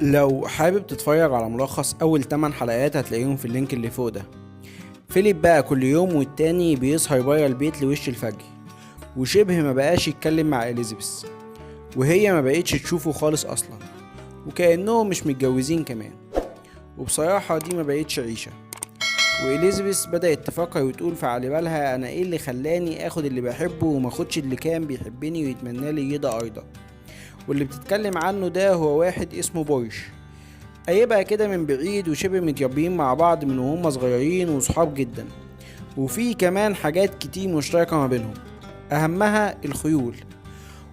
لو حابب تتفرج على ملخص اول 8 حلقات هتلاقيهم في اللينك اللي فوق ده. فيليب بقى كل يوم والتاني بيسهر برا البيت لوش الفجر، وشبه ما بقاش يتكلم مع إليزابيث، وهي ما بقتش تشوفه خالص اصلا، وكأنهم مش متجوزين كمان. وبصراحة دي ما بقتش عيشة. وإليزابيث بدأت تفكر وتقول في على بالها انا ايه اللي خلاني اخد اللي بحبه وما اخدش اللي كان بيحبني ويتمنى لي رضا ارضا. واللي بتتكلم عنه ده هو واحد اسمه بورش، هيبقى كده من بعيد وشبه متربيين مع بعض من وهم صغيرين وصحاب جدا، وفي كمان حاجات كتير مشتركة ما بينهم، أهمها الخيول.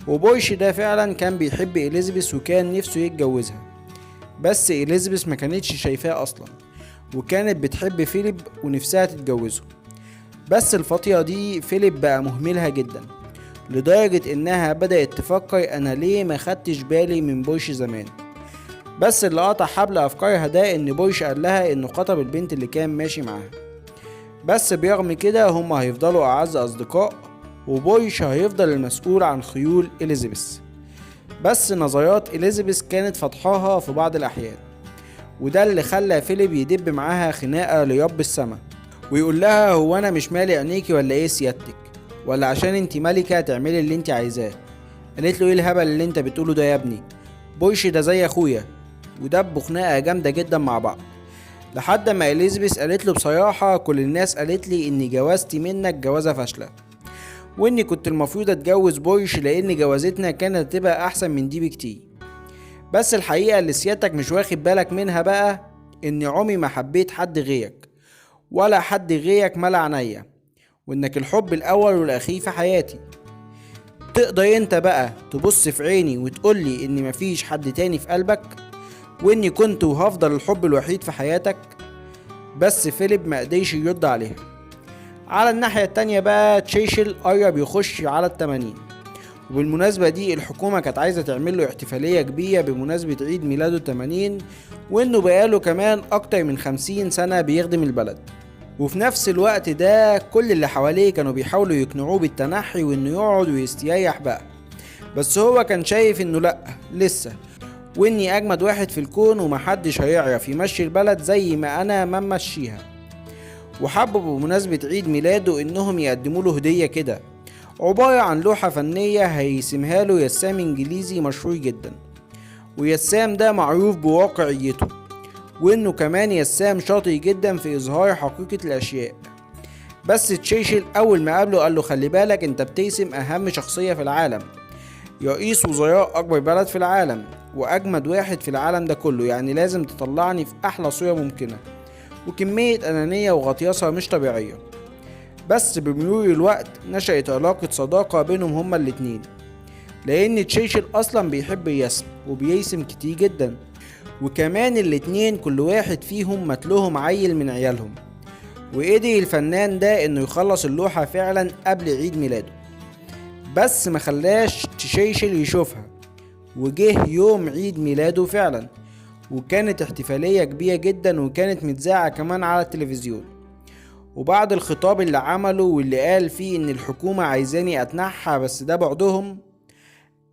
وبورش ده فعلا كان بيحب إليزابيث وكان نفسه يتجوزها، بس إليزابيث ما كانتش شايفاه أصلا، وكانت بتحب فيليب ونفسها تتجوزه. بس الفترة دي فيليب بقى مهملها جدا، لدرجة إنها بدأت تفكر أنا ليه ما خدتش بالي من بورش زمان. بس اللي قطع حبل افكارها ده ان بورش قال لها انه خطب البنت اللي كان ماشي معاها. بس برغم كده هما هيفضلوا اعز اصدقاء، وبورش هيفضل المسؤول عن خيول إليزابيث. بس نظرات إليزابيث كانت فضحاها في بعض الاحيان، وده اللي خلى فيليب يدب معاها خناقه لرب السما، ويقول لها هو انا مش مالي عينيكي ولا ايه سيادتك، ولا عشان انتي ملكه تعملي اللي انتي عايزاه. قالت له ايه الهبل اللي انت بتقوله ده يا ابني، بورش ده زي اخويا. ودبوا خناقه جامده جدا مع بعض، لحد ما إليزابيث قالت له بصراحه كل الناس قالت لي اني جوازتي منك جوازه فاشله، واني كنت المفروض اتجوز بورش لان جوازتنا كانت هتبقى احسن من دي بكتير. بس الحقيقه اللي سيادتك مش واخد بالك منها بقى اني عمري ما حبيت حد غيرك، ولا حد غيرك ملا عينيا، وانك الحب الاول والاخير في حياتي. تقدر انت بقى تبص في عيني وتقولي ان مفيش حد تاني في قلبك، واني كنت وهفضل الحب الوحيد في حياتك؟ بس فيليب ما قدرش يرد عليها. على الناحية التانية بقى تشيشل قرب يخش على ال80، وبالمناسبة دي الحكومة كانت عايزة تعمل له احتفالية كبيرة بمناسبة عيد ميلاده 80، وانه بقاله كمان اكتر من 50 سنة بيخدم البلد. وفي نفس الوقت ده كل اللي حواليه كانوا بيحاولوا يقنعوه بالتنحي وانه يقعد ويستريح بقى، بس هو كان شايف انه لأ لسه، واني اجمد واحد في الكون ومحدش هيعرف يمشي البلد زي ما انا ممشيها. وحبوا بمناسبة عيد ميلاده انهم يقدموا له هدية كده، عبارة عن لوحة فنية هيسمها له يسام انجليزي مشهور جدا، ويسام ده معروف بواقعيته، وانه كمان يسام شاطر جدا في اظهار حقيقة الاشياء. بس تشيشل اول ما قابله قال له خلي بالك انت بترسم اهم شخصية في العالم، رئيس وزراء اكبر بلد في العالم واجمد واحد في العالم ده كله، يعني لازم تطلعني في احلى صورة ممكنة. وكمية انانية وغطياسة مش طبيعية. بس بمرور الوقت نشأت علاقة صداقة بينهم هما الاتنين، لان تشيشل اصلا بيحب الرسم وبيرسم كتير جدا، وكمان الاتنين كل واحد فيهم متلهم عيل من عيالهم. وقدر الفنان ده انه يخلص اللوحة فعلا قبل عيد ميلاده، بس ما خلاش تشيشل يشوفها. وجه يوم عيد ميلاده فعلا، وكانت احتفالية كبيرة جدا وكانت متذاعة كمان على التلفزيون. وبعد الخطاب اللي عمله واللي قال فيه ان الحكومة عايزاني اتنحى بس ده بعدهم،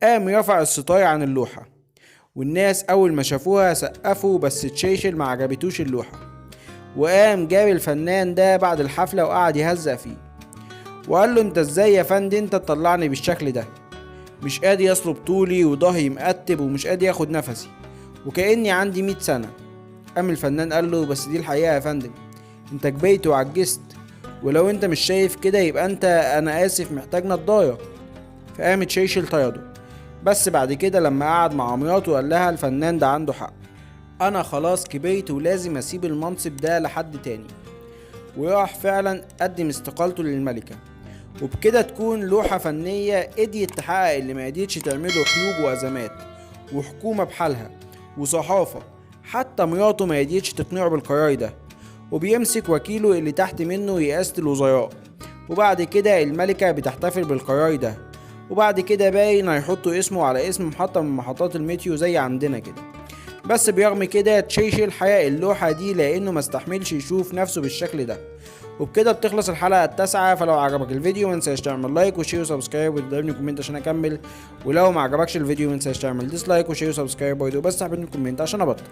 قام رفع الستار عن اللوحة، والناس اول ما شافوها سقفوا، بس تشيشل ما عجبتوش اللوحة. وقام جاب الفنان ده بعد الحفلة وقعد يهزق فيه، وقال له انت ازاي يا فندم انت تطلعني بالشكل ده، مش قادر يصلب طولي وضهري مقتب ومش قادر ياخد نفسي وكأني عندي 100 سنة. قام الفنان قال له بس دي الحقيقة يا فندم، انت كبرت وعجزت، ولو انت مش شايف كده يبقى انت انا اسف محتاج نضارة. فقام تشيشل طرده. بس بعد كده لما قعد مع مراته قال لها الفنان ده عنده حق، انا خلاص كبرت ولازم اسيب المنصب ده لحد تاني. وراح فعلا قدم استقالته للملكة، وبكده تكون لوحة فنية قدرت تحقق اللي ما قدرتش تعمله حروب وأزمات وحكومة بحالها وصحافة، حتى مراته ما قدرتش تقنعه بالقرار ده، وبيمسك وكيله اللي تحت منه رئاسة الوزراء. وبعد كده الملكة بتحتفل بالقرار ده، وبعد كده باين هيحطوا اسمه على اسم محطة من محطات المترو زي عندنا كده. بس برغم كده تشيشل حرق اللوحة دي لانه مستحملش يشوف نفسه بالشكل ده. وبكده بتخلص الحلقة التاسعة. فلو عجبك الفيديو منساش تعمل لايك وشير وسبسكرايب وتضربني كومنت عشان اكمل، ولو ما عجبكش الفيديو منساش تعمل ديسلايك وشير وسبسكرايب برضه، بس حابين كومنت عشان ابطل.